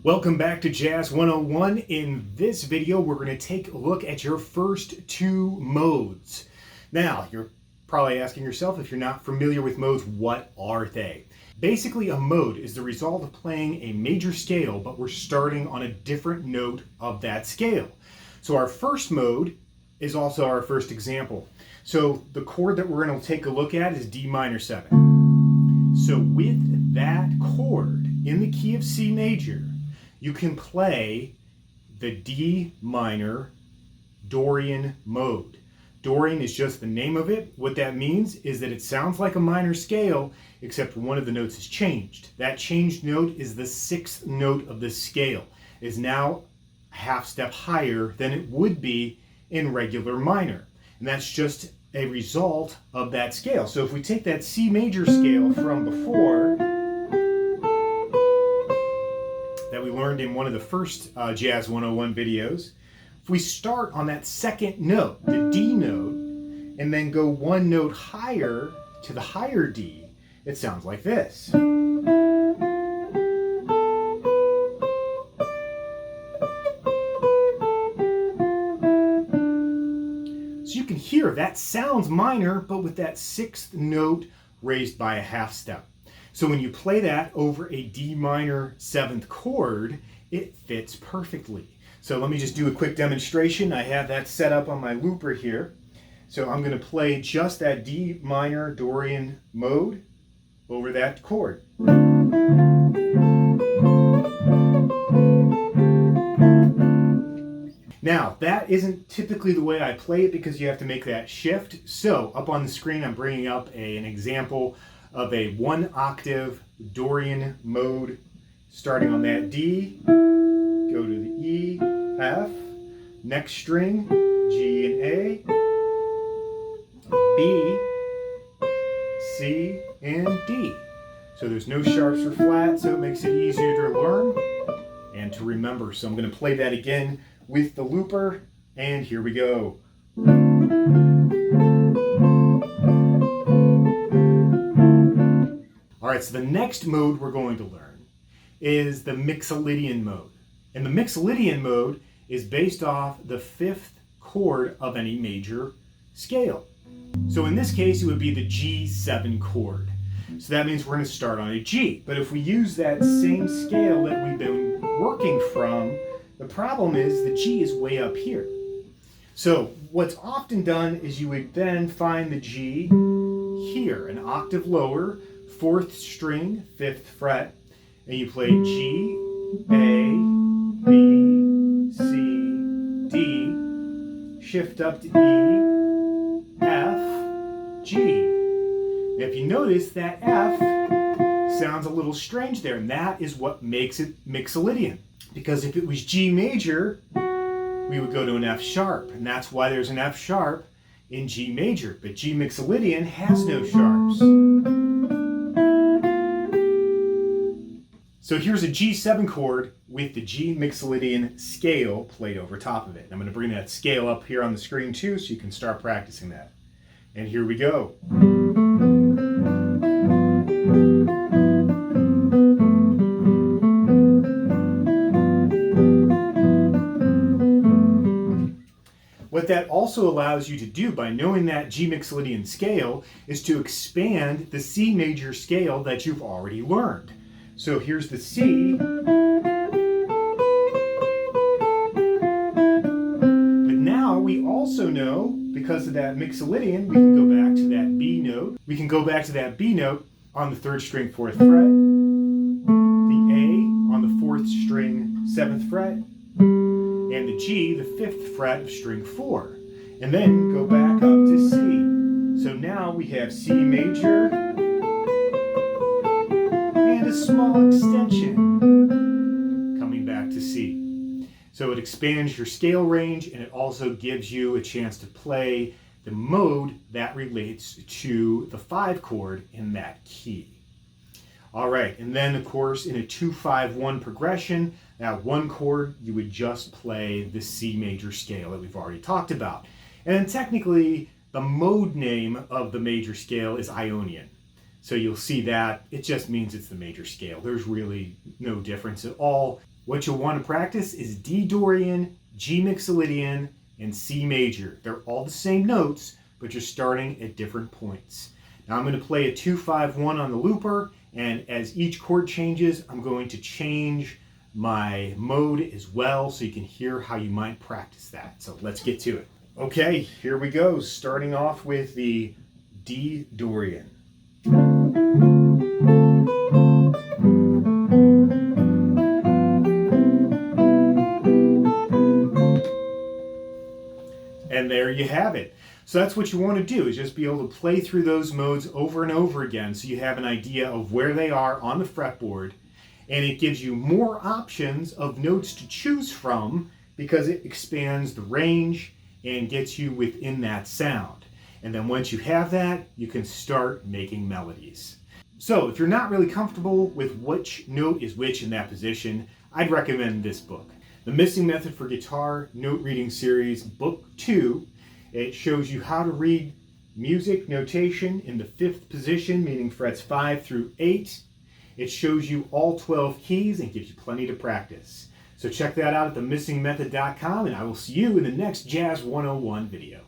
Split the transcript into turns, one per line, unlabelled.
Welcome back to Jazz 101. In this video, we're going to take a look at your first two modes. Now, you're probably asking yourself, if you're not familiar with modes, what are they? Basically, a mode is the result of playing a major scale, but we're starting on a different note of that scale. So our first mode is also our first example. So the chord that we're going to take a look at is Dm7. So with that chord in the key of C major, you can play the D minor Dorian mode. Dorian is just the name of it. What that means is that it sounds like a minor scale, except one of the notes has changed. That changed note is the sixth note of the scale. It is now a half step higher than it would be in regular minor. And that's just a result of that scale. So if we take that C major scale from before, that we learned in one of the first Jazz 101 videos, if we start on that second note, the D note, and then go one note higher to the higher D, it sounds like this. So you can hear that sounds minor, but with that sixth note raised by a half step. So when you play that over a D minor seventh chord, it fits perfectly. So let me just do a quick demonstration. I have that set up on my looper here. So I'm going to play just that D minor Dorian mode over that chord. Now, that isn't typically the way I play it because you have to make that shift. So up on the screen, I'm bringing up an example of a one octave Dorian mode starting on that D, go to the E, F, next string, G and A, B, C, and D. So there's no sharps or flats, so it makes it easier to learn and to remember. So I'm going to play that again with the looper, and here we go. Alright, so the next mode we're going to learn is the Mixolydian mode. And the Mixolydian mode is based off the fifth chord of any major scale. So in this case, it would be the G7 chord. So that means we're going to start on a G. But if we use that same scale that we've been working from, the problem is the G is way up here. So what's often done is you would then find the G here, an octave lower, fourth string, fifth fret, and you play G, A, B, C, D, shift up to E, F, G. Now if you notice, that F sounds a little strange there, and that is what makes it Mixolydian. Because if it was G major, we would go to an F sharp, and that's why there's an F sharp in G major. But G Mixolydian has no sharps. So here's a G7 chord with the G Mixolydian scale played over top of it. I'm going to bring that scale up here on the screen too, so you can start practicing that. And here we go. What that also allows you to do by knowing that G Mixolydian scale is to expand the C major scale that you've already learned. So here's the C, but now we also know, because of that Mixolydian, we can go back to that B note. We can go back to that B note on the third string, fourth fret, the A on the fourth string, seventh fret, and the G, the fifth fret of string 4, and then go back up to C. So now we have C major and a small extension coming back to C. So it expands your scale range, and it also gives you a chance to play the mode that relates to the 5 chord in that key. All right, and then of course in a 2-5-1 progression, that one chord, you would just play the C major scale that we've already talked about. And then technically, the mode name of the major scale is Ionian. So you'll see that it just means it's the major scale. There's really no difference at all. What you'll want to practice is D Dorian, G Mixolydian, and C major. They're all the same notes, but you're starting at different points. Now I'm going to play a 2-5-1 on the looper, and as each chord changes, I'm going to change my mode as well so you can hear how you might practice that. So let's get to it. Okay, here we go, starting off with the D Dorian. And there you have it. So that's what you want to do, is just be able to play through those modes over and over again so you have an idea of where they are on the fretboard, and it gives you more options of notes to choose from because it expands the range and gets you within that sound. And then once you have that, you can start making melodies. So if you're not really comfortable with which note is which in that position, I'd recommend this book. The Missing Method for Guitar Note Reading Series, Book 2. It shows you how to read music notation in the 5th position, meaning frets 5 through 8. It shows you all 12 keys and gives you plenty to practice. So check that out at themissingmethod.com, and I will see you in the next Jazz 101 video.